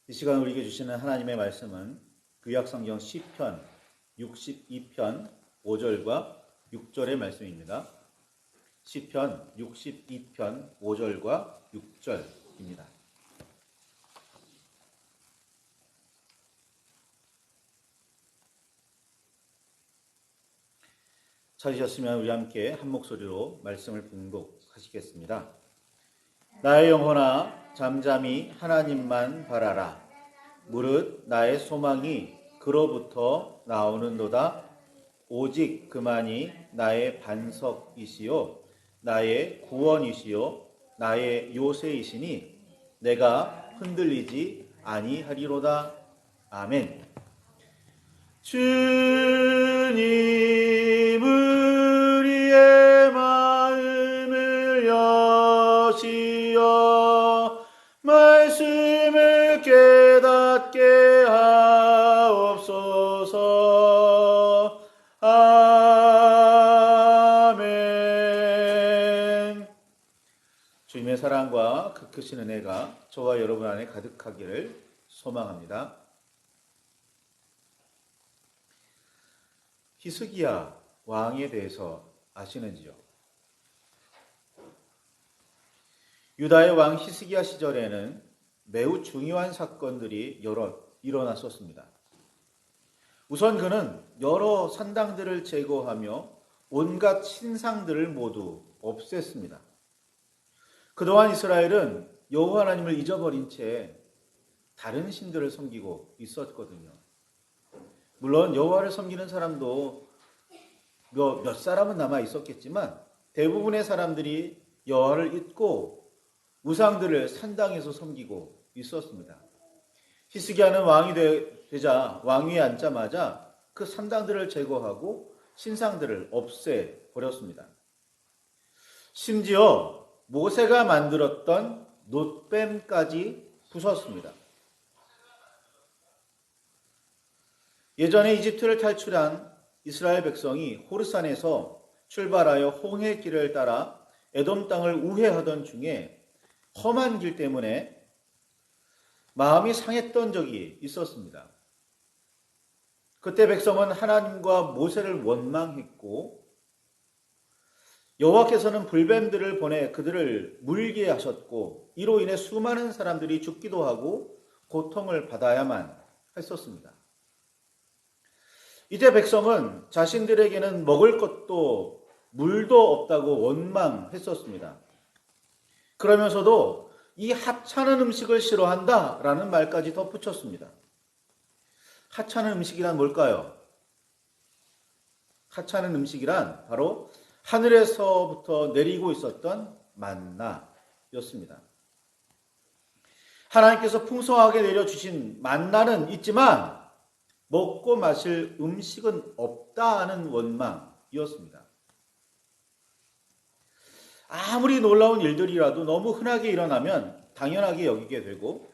이 시간 우리에게 주시는 하나님의 말씀은 구약성경 시편 62편 5절과 6절의 말씀입니다. 시편 62편 5절과 6절입니다. 찾으셨으면 우리 함께 한 목소리로 말씀을 봉독하시겠습니다. 나의 영혼아 잠잠히 하나님만 바라라. 무릇 나의 소망이 그로부터 나오는도다. 오직 그만이 나의 반석이시요 나의 구원이시요 나의 요새이시니 내가 흔들리지 아니하리로다. 아멘. 주님 우리의 마음을 여시어 말씀을 깨닫게 하옵소서. 아멘. 주님의 사랑과 그 크신 은혜가 저와 여러분 안에 가득하기를 소망합니다. 히스기야 왕에 대해서 아시는지요? 유다의 왕 히스기야 시절에는 매우 중요한 사건들이 여러 일어났었습니다. 우선 그는 여러 산당들을 제거하며 온갖 신상들을 모두 없앴습니다. 그동안 이스라엘은 여호와 하나님을 잊어버린 채 다른 신들을 섬기고 있었거든요. 물론 여호와를 섬기는 사람도 몇 사람은 남아 있었겠지만 대부분의 사람들이 여호와를 잊고 우상들을 산당에서 섬기고 있었습니다. 히스기야는 왕이 되자 왕위에 앉자마자 그 산당들을 제거하고 신상들을 없애버렸습니다. 심지어 모세가 만들었던 놋뱀까지 부쉈습니다. 예전에 이집트를 탈출한 이스라엘 백성이 호르산에서 출발하여 홍해 길을 따라 에돔 땅을 우회하던 중에 험한 길 때문에 마음이 상했던 적이 있었습니다. 그때 백성은 하나님과 모세를 원망했고 여호와께서는 불뱀들을 보내 그들을 물게 하셨고 이로 인해 수많은 사람들이 죽기도 하고 고통을 받아야만 했었습니다. 이제 백성은 자신들에게는 먹을 것도 물도 없다고 원망했었습니다. 그러면서도 이 하찮은 음식을 싫어한다라는 말까지 덧붙였습니다. 하찮은 음식이란 뭘까요? 하찮은 음식이란 바로 하늘에서부터 내리고 있었던 만나였습니다. 하나님께서 풍성하게 내려주신 만나는 있지만 먹고 마실 음식은 없다는 원망이었습니다. 아무리 놀라운 일들이라도 너무 흔하게 일어나면 당연하게 여기게 되고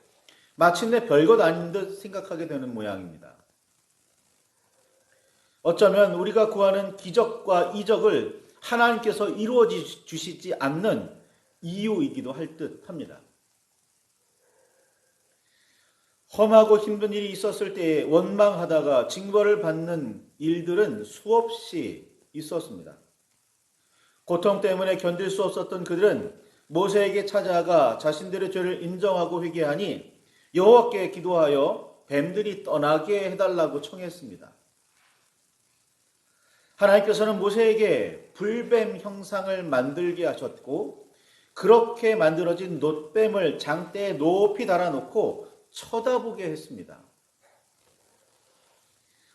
마침내 별것 아닌 듯 생각하게 되는 모양입니다. 어쩌면 우리가 구하는 기적과 이적을 하나님께서 이루어 주시지 않는 이유이기도 할 듯 합니다. 험하고 힘든 일이 있었을 때에 원망하다가 징벌을 받는 일들은 수없이 있었습니다. 고통 때문에 견딜 수 없었던 그들은 모세에게 찾아가 자신들의 죄를 인정하고 회개하니 여호와께 기도하여 뱀들이 떠나게 해달라고 청했습니다. 하나님께서는 모세에게 불뱀 형상을 만들게 하셨고 그렇게 만들어진 놋뱀을 장대에 높이 달아놓고 쳐다보게 했습니다.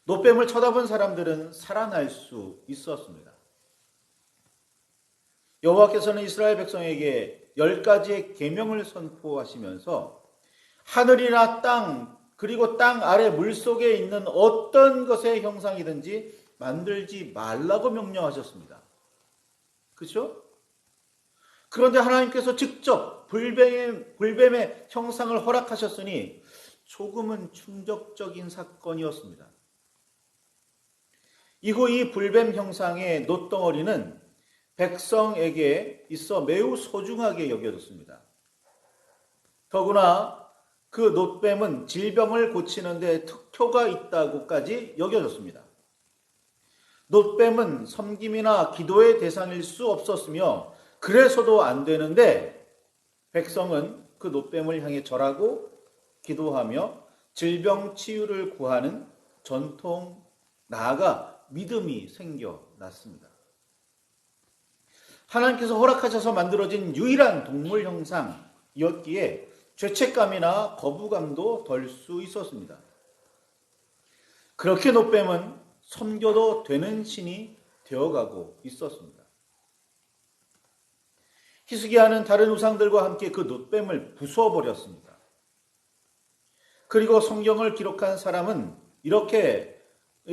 놋뱀을 쳐다본 사람들은 살아날 수 있었습니다. 여호와께서는 이스라엘 백성에게 10가지의 계명을 선포하시면서 하늘이나 땅 그리고 땅 아래 물속에 있는 어떤 것의 형상이든지 만들지 말라고 명령하셨습니다. 그렇죠? 그런데 하나님께서 직접 불뱀의 형상을 허락하셨으니 조금은 충격적인 사건이었습니다. 이후 이 불뱀 형상의 놋덩어리는 백성에게 있어 매우 소중하게 여겨졌습니다. 더구나 그 놋뱀은 질병을 고치는 데 특효가 있다고까지 여겨졌습니다. 놋뱀은 섬김이나 기도의 대상일 수 없었으며 그래서도 안 되는데 백성은 그 놋뱀을 향해 절하고 기도하며 질병 치유를 구하는 전통 나아가 믿음이 생겨났습니다. 하나님께서 허락하셔서 만들어진 유일한 동물 형상이었기에 죄책감이나 거부감도 덜 수 있었습니다. 그렇게 놋뱀은 섬겨도 되는 신이 되어가고 있었습니다. 히스기야는 다른 우상들과 함께 그 놋뱀을 부숴버렸습니다. 그리고 성경을 기록한 사람은 이렇게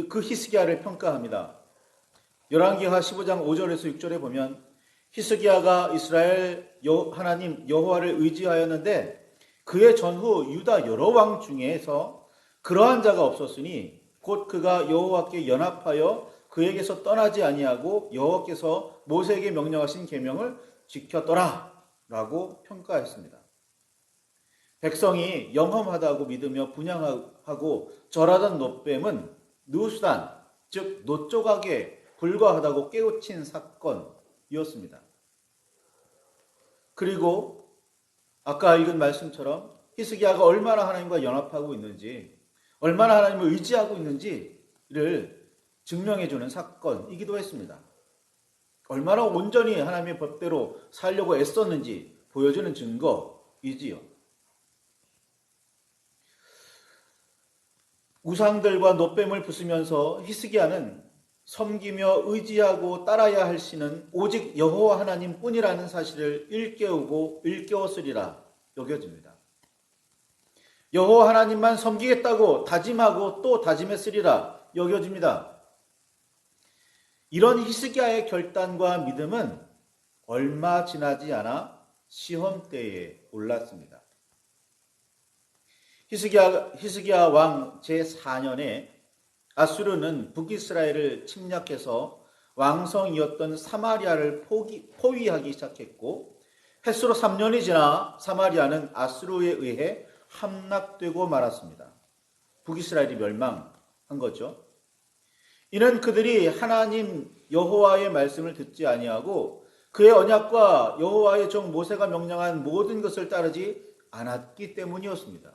그 히스기야를 평가합니다. 열왕기하 15장 5절에서 6절에 보면 히스기야가 이스라엘 하나님 여호와를 의지하였는데 그의 전후 유다 여러 왕 중에서 그러한 자가 없었으니 곧 그가 여호와께 연합하여 그에게서 떠나지 아니하고 여호와께서 모세에게 명령하신 계명을 지켰더라 라고 평가했습니다. 백성이 영험하다고 믿으며 분향하고 절하던 놋뱀은 누수단, 즉 놋조각에 불과하다고 깨우친 사건이었습니다. 그리고 아까 읽은 말씀처럼 히스기야가 얼마나 하나님과 연합하고 있는지, 얼마나 하나님을 의지하고 있는지를 증명해주는 사건이기도 했습니다. 얼마나 온전히 하나님의 법대로 살려고 애썼는지 보여주는 증거이지요. 우상들과 놋뱀을 부수면서 히스기야는 섬기며 의지하고 따라야 할 신은 오직 여호와 하나님뿐이라는 사실을 일깨웠으리라 여겨집니다. 여호와 하나님만 섬기겠다고 다짐하고 또 다짐했으리라 여겨집니다. 이런 히스기야의 결단과 믿음은 얼마 지나지 않아 시험대에 올랐습니다. 히스기야 왕 제4년에 아수르는 북이스라엘을 침략해서 왕성이었던 사마리아를 포위하기 시작했고 햇수로 3년이 지나 사마리아는 아수르에 의해 함락되고 말았습니다. 북이스라엘이 멸망한 거죠. 이는 그들이 하나님 여호와의 말씀을 듣지 아니하고 그의 언약과 여호와의 종 모세가 명령한 모든 것을 따르지 않았기 때문이었습니다.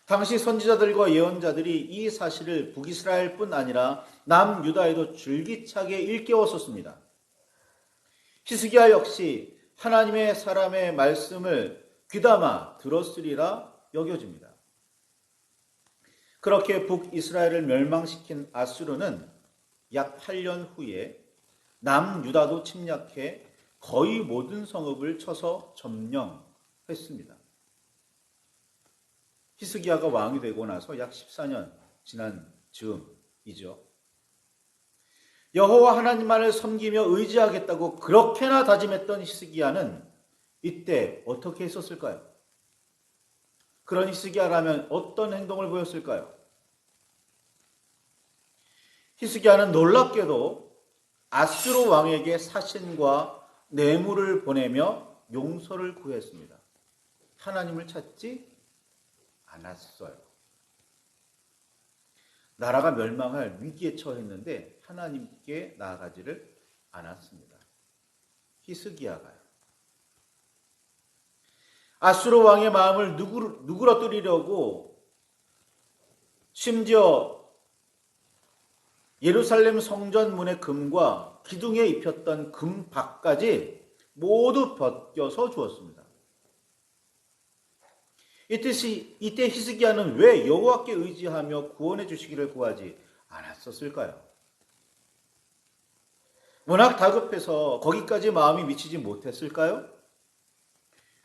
당시 선지자들과 예언자들이 이 사실을 북이스라엘뿐 아니라 남유다에도 줄기차게 일깨웠었습니다. 히스기야 역시 하나님의 사람의 말씀을 귀담아 들었으리라 여겨집니다. 그렇게 북이스라엘을 멸망시킨 아수르는 약 8년 후에 남유다도 침략해 거의 모든 성읍을 쳐서 점령했습니다. 히스기야가 왕이 되고 나서 약 14년 지난 즈음이죠. 여호와 하나님만을 섬기며 의지하겠다고 그렇게나 다짐했던 히스기야는 이때 어떻게 했었을까요? 그런 히스기야라면 어떤 행동을 보였을까요? 히스기야는 놀랍게도 아수르 왕에게 사신과 뇌물을 보내며 용서를 구했습니다. 하나님을 찾지 않았어요. 나라가 멸망할 위기에 처했는데 하나님께 나아가지를 않았습니다. 히스기야가요. 아수르 왕의 마음을 누그러뜨리려고 심지어 예루살렘 성전 문의 금과 기둥에 입혔던 금박까지 모두 벗겨서 주었습니다. 이때 히스기야는 왜 여호와께 의지하며 구원해 주시기를 구하지 않았었을까요? 워낙 다급해서 거기까지 마음이 미치지 못했을까요?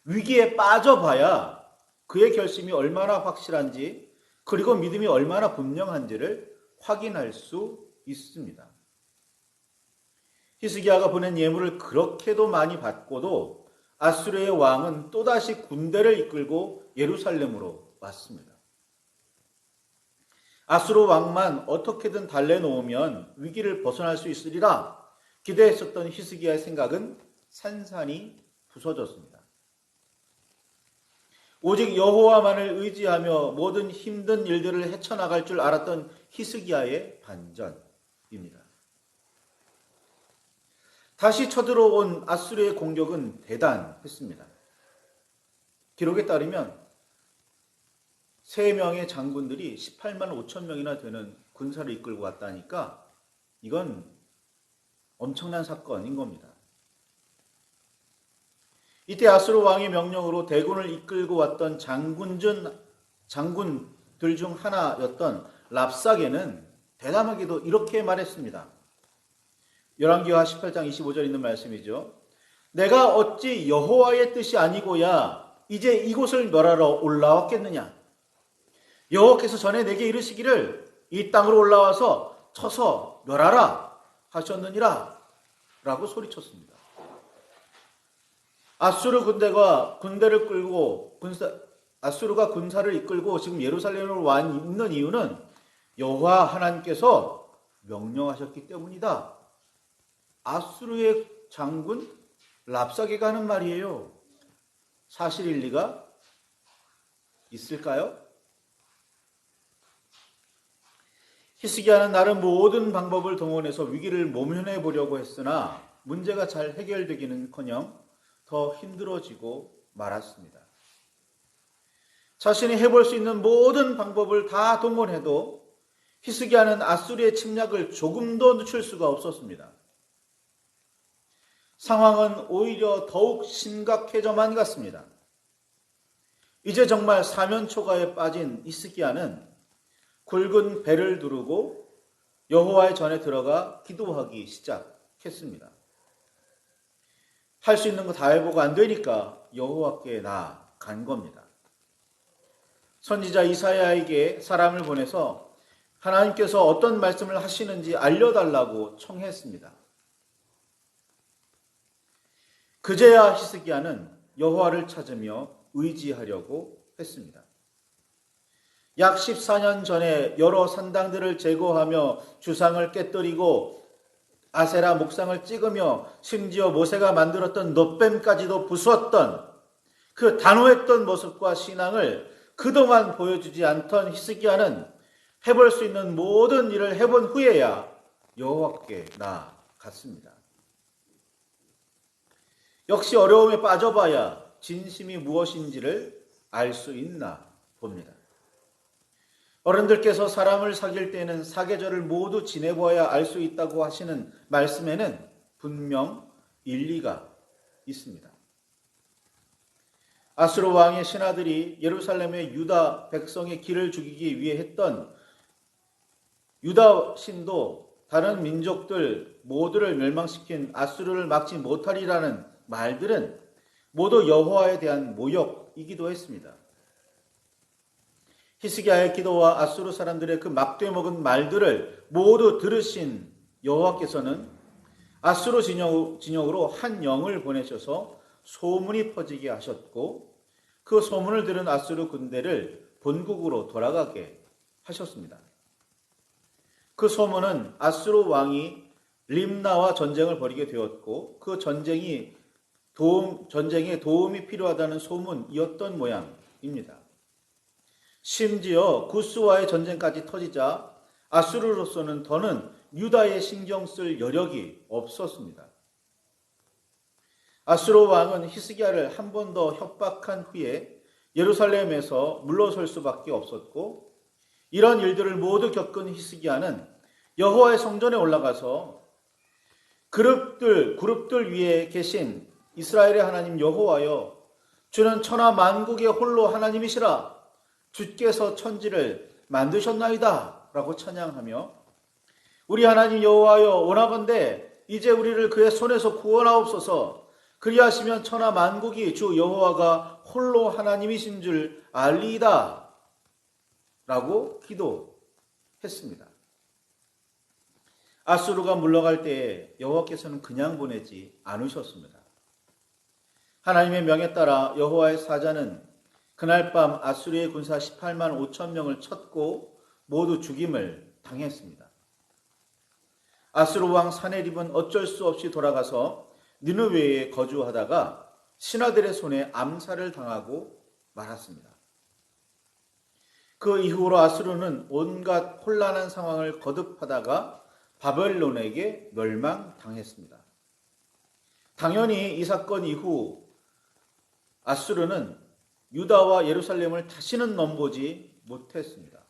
위기에 빠져봐야 그의 결심이 얼마나 확실한지 그리고 믿음이 얼마나 분명한지를 확인할 수 있습니다. 히스기야가 보낸 예물을 그렇게도 많이 받고도 아수르의 왕은 또다시 군대를 이끌고 예루살렘으로 왔습니다. 아수르 왕만 어떻게든 달래놓으면 위기를 벗어날 수 있으리라 기대했었던 히스기야의 생각은 산산이 부서졌습니다. 오직 여호와만을 의지하며 모든 힘든 일들을 헤쳐나갈 줄 알았던 히스기야의 반전입니다. 다시 쳐들어온 아수르의 공격은 대단했습니다. 기록에 따르면 3명의 장군들이 18만 5천 명이나 되는 군사를 이끌고 왔다니까 이건 엄청난 사건인 겁니다. 이때 아수르 왕의 명령으로 대군을 이끌고 왔던 장군들 중 하나였던 랍사게는 대담하게도 이렇게 말했습니다. 열왕기하 18장 25절 있는 말씀이죠. 내가 어찌 여호와의 뜻이 아니고야 이제 이곳을 멸하러 올라왔겠느냐. 여호와께서 전에 내게 이르시기를 이 땅으로 올라와서 쳐서 멸하라 하셨느니라 라고 소리쳤습니다. 아수르가 군사를 이끌고 지금 예루살렘으로 와 있는 이유는 여호와 하나님께서 명령하셨기 때문이다. 아수르의 장군 랍사게가 하는 말이에요. 사실 일리가 있을까요? 히스기야는 나름 모든 방법을 동원해서 위기를 모면해 보려고 했으나 문제가 잘 해결되기는커녕 더 힘들어지고 말았습니다. 자신이 해볼 수 있는 모든 방법을 다 동원해도 히스기야는 아수르의 침략을 조금도 늦출 수가 없었습니다. 상황은 오히려 더욱 심각해져만 갔습니다. 이제 정말 사면초가에 빠진 히스기야는 굵은 배를 두르고 여호와의 전에 들어가 기도하기 시작했습니다. 할 수 있는 거 다 해보고 안 되니까 여호와께 나아간 겁니다. 선지자 이사야에게 사람을 보내서 하나님께서 어떤 말씀을 하시는지 알려달라고 청했습니다. 그제야 히스기야는 여호와를 찾으며 의지하려고 했습니다. 약 14년 전에 여러 산당들을 제거하며 주상을 깨뜨리고 아세라 목상을 찍으며 심지어 모세가 만들었던 놋뱀까지도 부수었던 그 단호했던 모습과 신앙을 그동안 보여주지 않던 히스기야는 해볼 수 있는 모든 일을 해본 후에야 여호와께 나아갔습니다. 역시 어려움에 빠져봐야 진심이 무엇인지를 알 수 있나 봅니다. 어른들께서 사람을 사귈 때는 사계절을 모두 지내보아야 알 수 있다고 하시는 말씀에는 분명 일리가 있습니다. 아수르 왕의 신하들이 예루살렘의 유다 백성의 길을 죽이기 위해 했던 유다 신도 다른 민족들 모두를 멸망시킨 아수르를 막지 못하리라는 말들은 모두 여호와에 대한 모욕이기도 했습니다. 히스기야의 기도와 아수르 사람들의 그 막되먹은 말들을 모두 들으신 여호와께서는 아수르 진영으로 한 영을 보내셔서 소문이 퍼지게 하셨고 그 소문을 들은 아수르 군대를 본국으로 돌아가게 하셨습니다. 그 소문은 아수르 왕이 림나와 전쟁을 벌이게 되었고 그 전쟁에 도움이 필요하다는 소문이었던 모양입니다. 심지어 구스와의 전쟁까지 터지자 아수르로서는 더는 유다에 신경 쓸 여력이 없었습니다. 아수르 왕은 히스기야를 한 번 더 협박한 후에 예루살렘에서 물러설 수밖에 없었고 이런 일들을 모두 겪은 히스기야는 여호와의 성전에 올라가서 그룹들 위에 계신 이스라엘의 하나님 여호와여 주는 천하 만국의 홀로 하나님이시라 주께서 천지를 만드셨나이다 라고 찬양하며 우리 하나님 여호와여 원하건대 이제 우리를 그의 손에서 구원하옵소서 그리하시면 천하 만국이 주 여호와가 홀로 하나님이신 줄 알리이다 라고 기도했습니다. 아수르가 물러갈 때에 여호와께서는 그냥 보내지 않으셨습니다. 하나님의 명에 따라 여호와의 사자는 그날 밤 아수르의 군사 18만 5천 명을 쳤고 모두 죽임을 당했습니다. 아수르 왕 사네립은 어쩔 수 없이 돌아가서 니느웨에 거주하다가 신하들의 손에 암살을 당하고 말았습니다. 그 이후로 아수르는 온갖 혼란한 상황을 거듭하다가 바벨론에게 멸망당했습니다. 당연히 이 사건 이후 아수르는 유다와 예루살렘을 다시는 넘보지 못했습니다.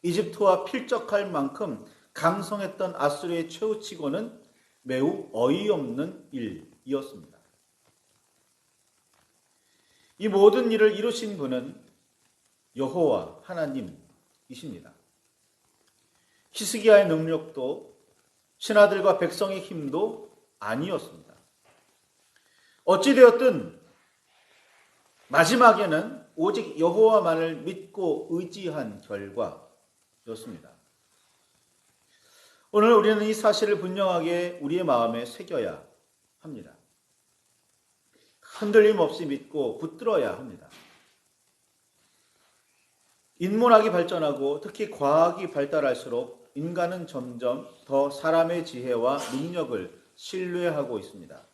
이집트와 필적할 만큼 강성했던 아수르의 최후치고는 매우 어이없는 일이었습니다. 이 모든 일을 이루신 분은 여호와 하나님이십니다. 히스기야의 능력도 신하들과 백성의 힘도 아니었습니다. 어찌되었든 마지막에는 오직 여호와만을 믿고 의지한 결과였습니다. 오늘 우리는 이 사실을 분명하게 우리의 마음에 새겨야 합니다. 흔들림 없이 믿고 붙들어야 합니다. 인문학이 발전하고 특히 과학이 발달할수록 인간은 점점 더 사람의 지혜와 능력을 신뢰하고 있습니다.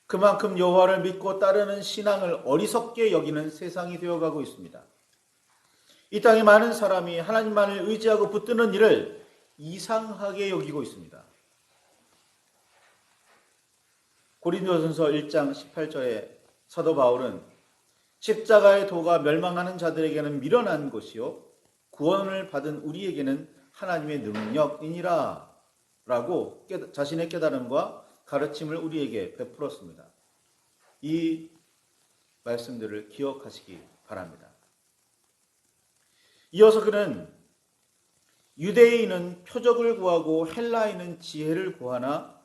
그만큼 여호와를 믿고 따르는 신앙을 어리석게 여기는 세상이 되어가고 있습니다. 이 땅에 많은 사람이 하나님만을 의지하고 붙드는 일을 이상하게 여기고 있습니다. 고린도전서 1장 18절에 사도 바울은 십자가의 도가 멸망하는 자들에게는 미련한 것이요 구원을 받은 우리에게는 하나님의 능력이니라 라고 자신의 깨달음과 가르침을 우리에게 베풀었습니다. 이 말씀들을 기억하시기 바랍니다. 이어서 그는 유대인은 표적을 구하고 헬라인은 지혜를 구하나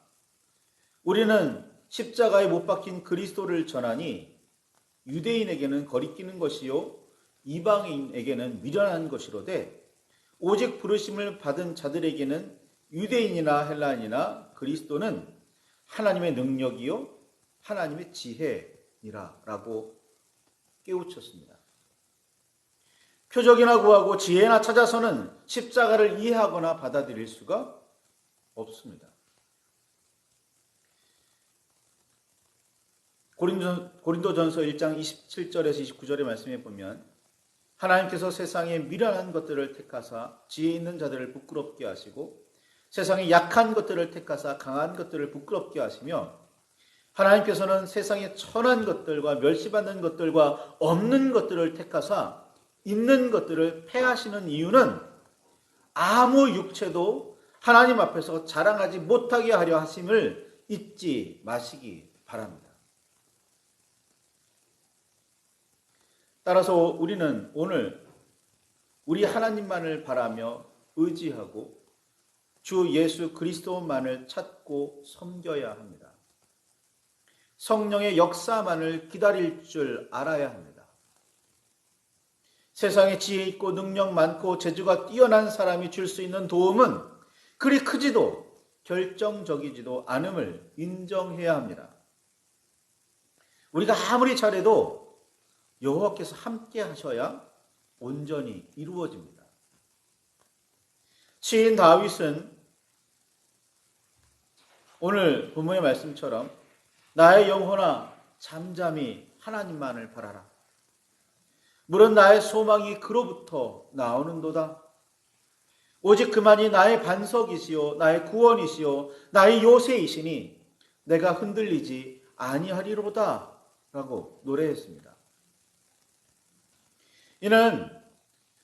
우리는 십자가에 못 박힌 그리스도를 전하니 유대인에게는 거리끼는 것이요 이방인에게는 미련한 것이로되 오직 부르심을 받은 자들에게는 유대인이나 헬라인이나 그리스도는 하나님의 능력이요 하나님의 지혜니라 라고 깨우쳤습니다. 표적이나 구하고 지혜나 찾아서는 십자가를 이해하거나 받아들일 수가 없습니다. 고린도전서 1장 27절에서 29절의 말씀에 보면 하나님께서 세상의 미련한 것들을 택하사 지혜 있는 자들을 부끄럽게 하시고 세상의 약한 것들을 택하사 강한 것들을 부끄럽게 하시며 하나님께서는 세상의 천한 것들과 멸시받는 것들과 없는 것들을 택하사 있는 것들을 패하시는 이유는 아무 육체도 하나님 앞에서 자랑하지 못하게 하려 하심을 잊지 마시기 바랍니다. 따라서 우리는 오늘 우리 하나님만을 바라며 의지하고 주 예수 그리스도만을 찾고 섬겨야 합니다. 성령의 역사만을 기다릴 줄 알아야 합니다. 세상에 지혜 있고 능력 많고 재주가 뛰어난 사람이 줄 수 있는 도움은 그리 크지도 결정적이지도 않음을 인정해야 합니다. 우리가 아무리 잘해도 여호와께서 함께 하셔야 온전히 이루어집니다. 시인 다윗은 오늘 본문의 말씀처럼 나의 영혼아 잠잠히 하나님만을 바라라. 물은 나의 소망이 그로부터 나오는도다. 오직 그만이 나의 반석이시요 나의 구원이시요 나의 요새이시니 내가 흔들리지 아니하리로다 라고 노래했습니다. 이는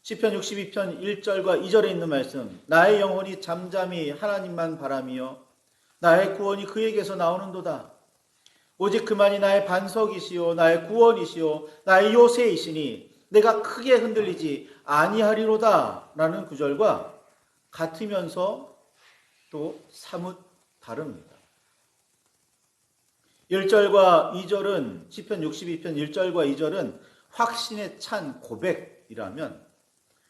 시편 62편 1절과 2절에 있는 말씀 나의 영혼이 잠잠히 하나님만 바라며 나의 구원이 그에게서 나오는도다. 오직 그만이 나의 반석이시요 나의 구원이시요 나의 요새이시니 내가 크게 흔들리지 아니하리로다 라는 구절과 같으면서 또 사뭇 다릅니다. 1절과 2절은 시편 62편 1절과 2절은 확신에 찬 고백이라면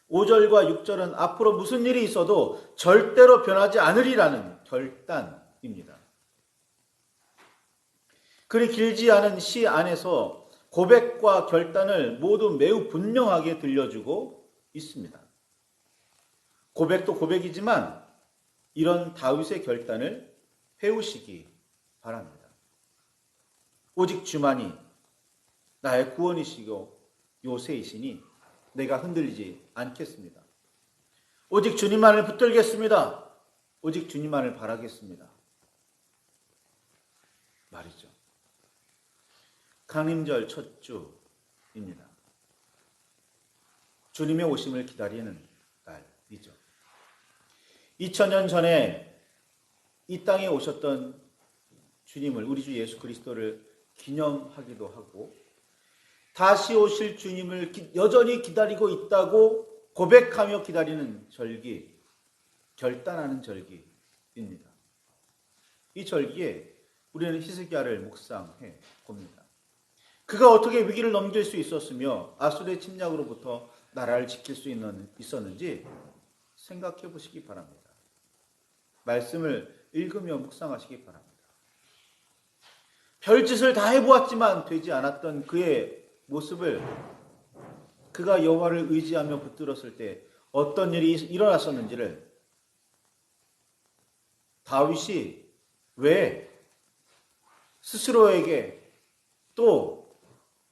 5절과 6절은 앞으로 무슨 일이 있어도 절대로 변하지 않으리라는 결단입니다. 그리 길지 않은 시 안에서 고백과 결단을 모두 매우 분명하게 들려주고 있습니다. 고백도 고백이지만 이런 다윗의 결단을 배우시기 바랍니다. 오직 주만이 나의 구원이시고 요새이시니 내가 흔들리지 않겠습니다. 오직 주님만을 붙들겠습니다. 오직 주님만을 바라겠습니다. 말이죠. 강림절 첫 주입니다. 주님의 오심을 기다리는 날이죠. 2000년 전에 이 땅에 오셨던 주님을, 우리 주 예수 그리스도를 기념하기도 하고, 다시 오실 주님을 여전히 기다리고 있다고 고백하며 기다리는 절기, 결단하는 절기입니다. 이 절기에 우리는 히스기야를 묵상해 봅니다. 그가 어떻게 위기를 넘길 수 있었으며 아수르의 침략으로부터 나라를 지킬 수 있었는지 생각해 보시기 바랍니다. 말씀을 읽으며 묵상하시기 바랍니다. 별짓을 다 해보았지만 되지 않았던 그의 모습을, 그가 여호와를 의지하며 붙들었을 때 어떤 일이 일어났었는지를 다윗이 왜 스스로에게 또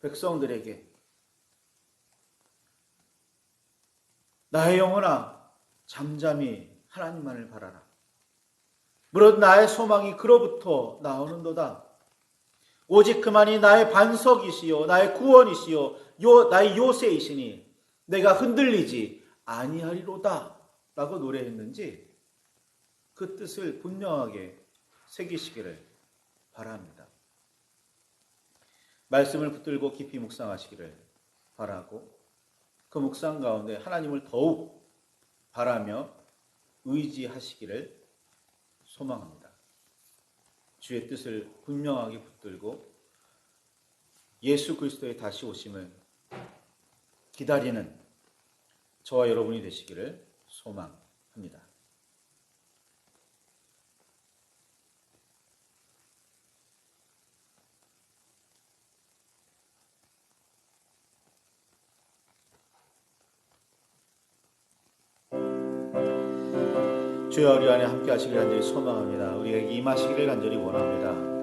백성들에게 나의 영혼아 잠잠히 하나님만을 바라라. 무릇 나의 소망이 그로부터 나오는도다. 오직 그만이 나의 반석이시요 나의 구원이시요 나의 요새이시니 내가 흔들리지 아니하리로다 라고 노래했는지 그 뜻을 분명하게 새기시기를 바랍니다. 말씀을 붙들고 깊이 묵상하시기를 바라고, 그 묵상 가운데 하나님을 더욱 바라며 의지하시기를 소망합니다. 주의 뜻을 분명하게 붙들고 예수 그리스도의 다시 오심을 기다리는 저와 여러분이 되시기를 소망합니다. 주여 우리 안에 함께 하시기를 간절히 소망합니다. 우리에게 임하시기를 간절히 원합니다.